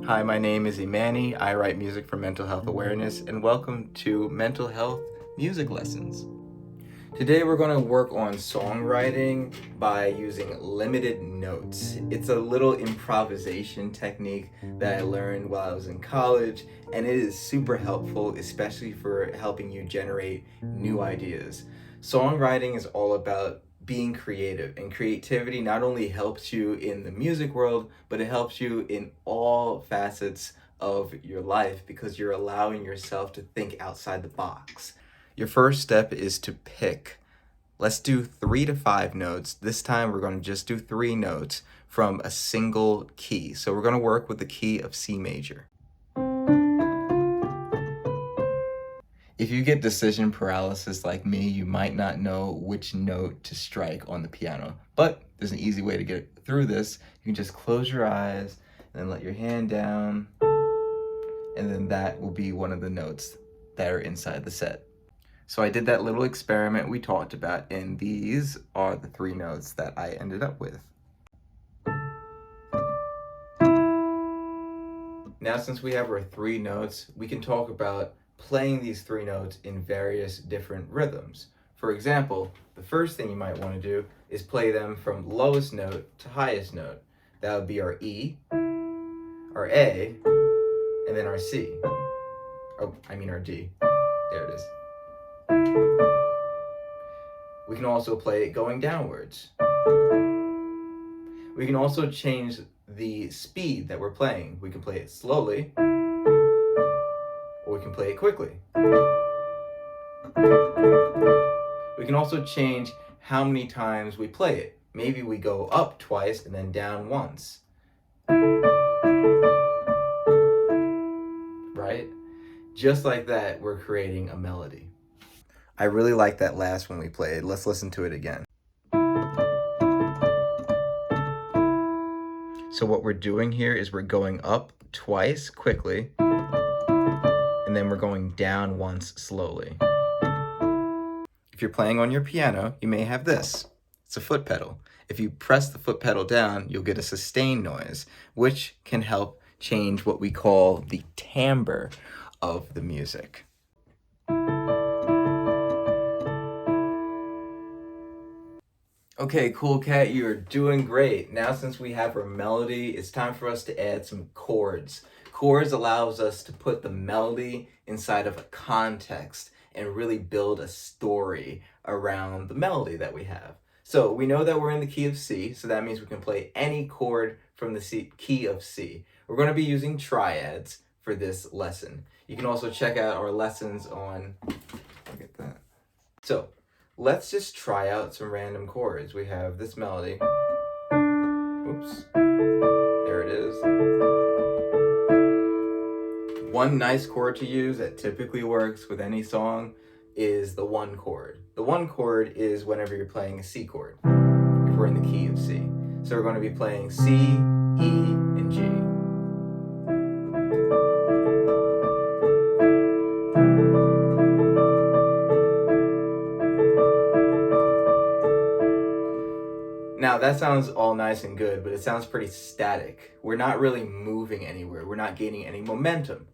Hi, my name is Imanni. I write music for mental health awareness, and welcome to Mental Health Music Lessons. Today we're going to work on songwriting by using limited notes. It's a little improvisation technique that I learned while I was in college, and it is super helpful, especially for helping you generate new ideas. Songwriting is all about being creative, and creativity not only helps you in the music world, but it helps you in all facets of your life because you're allowing yourself to think outside the box. Your first step is to pick. Let's do 3 to 5 notes. This time we're going to just do 3 notes from a single key. So we're going to work with the key of C major. If you get decision paralysis like me, you might not know which note to strike on the piano. But there's an easy way to get through this. You can just close your eyes and then let your hand down, and then that will be one of the notes that are inside the set. So I did that little experiment we talked about, and these are the 3 notes that I ended up with. Now, since we have our 3 notes, we can talk about playing these 3 notes in various different rhythms. For example, the first thing you might want to do is play them from lowest note to highest note. That would be our E, our A, and then our C. Our D. There it is. We can also play it going downwards. We can also change the speed that we're playing. We can play it slowly, or we can play it quickly. We can also change how many times we play it. Maybe we go up twice and then down once. Right? Just like that, we're creating a melody. I really like that last one we played. Let's listen to it again. So what we're doing here is we're going up twice quickly, and then we're going down once slowly. If you're playing on your piano, you may have this. It's a foot pedal. If you press the foot pedal down, you'll get a sustain noise, which can help change what we call the timbre of the music. Okay, cool cat, you're doing great. Now since we have our melody, it's time for us to add some chords. Chords allows us to put the melody inside of a context and really build a story around the melody that we have. So we know that we're in the key of C, so that means we can play any chord from the key of C. We're going to be using triads for this lesson. You can also check out our lessons on, look at that. So let's just try out some random chords. We have this melody. Oops. There it is. One nice chord to use that typically works with any song is the 1 chord. The 1 chord is whenever you're playing a C chord, if we're in the key of C. So we're going to be playing C, E, and G. Now that sounds all nice and good, but it sounds pretty static. We're not really moving anywhere. We're not gaining any momentum.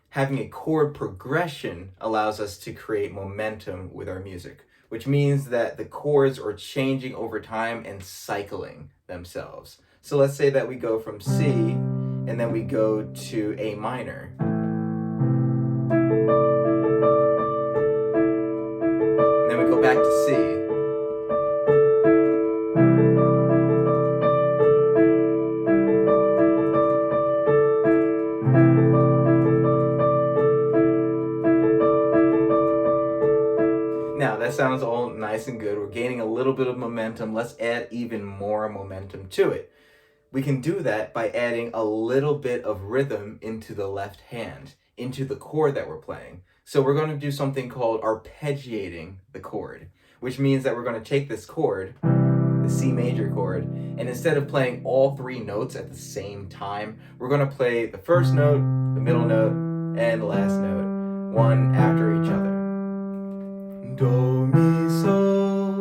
Having a chord progression allows us to create momentum with our music, which means that the chords are changing over time and cycling themselves. So let's say that we go from C and then we go to A minor. And then we go back to C. Now that sounds all nice and good. We're gaining a little bit of momentum. Let's add even more momentum to it. We can do that by adding a little bit of rhythm into the left hand, into the chord that we're playing. So we're going to do something called arpeggiating the chord, which means that we're going to take this chord, the C major chord, and instead of playing all 3 notes at the same time, we're going to play the first note, the middle note, and the last note, one after each other. Do, mi, so.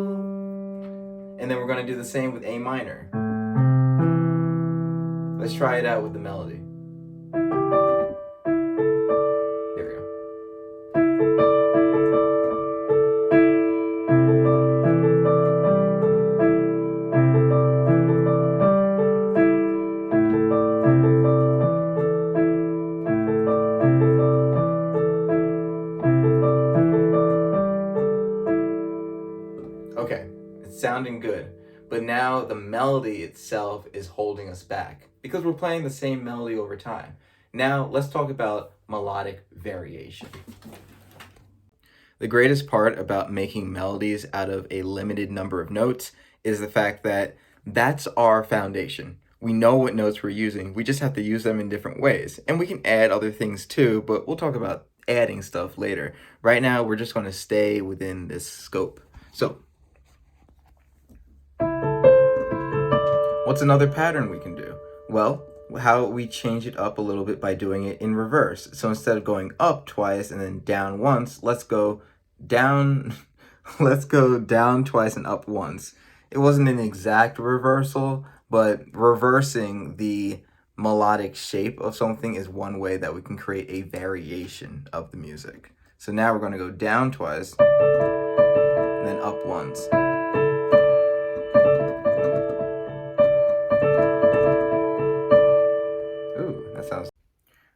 And then we're going to do the same with A minor. Let's try it out with the melody. but now the melody itself is holding us back because we're playing the same melody over time. Now, let's talk about melodic variation. The greatest part about making melodies out of a limited number of notes is the fact that that's our foundation. We know what notes we're using, we just have to use them in different ways. And we can add other things too, but we'll talk about adding stuff later. Right now, we're just going to stay within this scope. So, what's another pattern we can do? Well, how we change it up a little bit by doing it in reverse. So instead of going up twice and then down once, let's go down let's go down twice and up once. It wasn't an exact reversal, but reversing the melodic shape of something is one way that we can create a variation of the music. So now we're going to go down twice and then up once. Ooh, that sounds...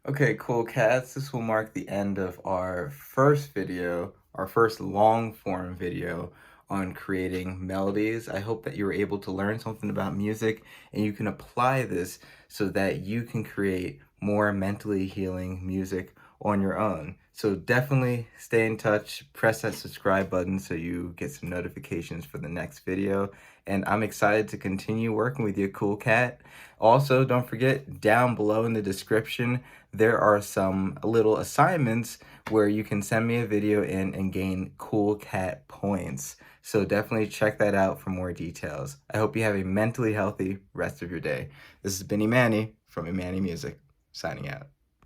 Okay, cool cats. This will mark the end of our first video, our first long form video on creating melodies. I hope that you were able to learn something about music and you can apply this so that you can create more mentally healing music on your own. So definitely stay in touch, press that subscribe button so you get some notifications for the next video. And I'm excited to continue working with you, cool cat. Also, don't forget, down below in the description, there are some little assignments where you can send me a video in and gain cool cat points. So definitely check that out for more details. I hope you have a mentally healthy rest of your day. This has been Imanni from Imanni Music, signing out.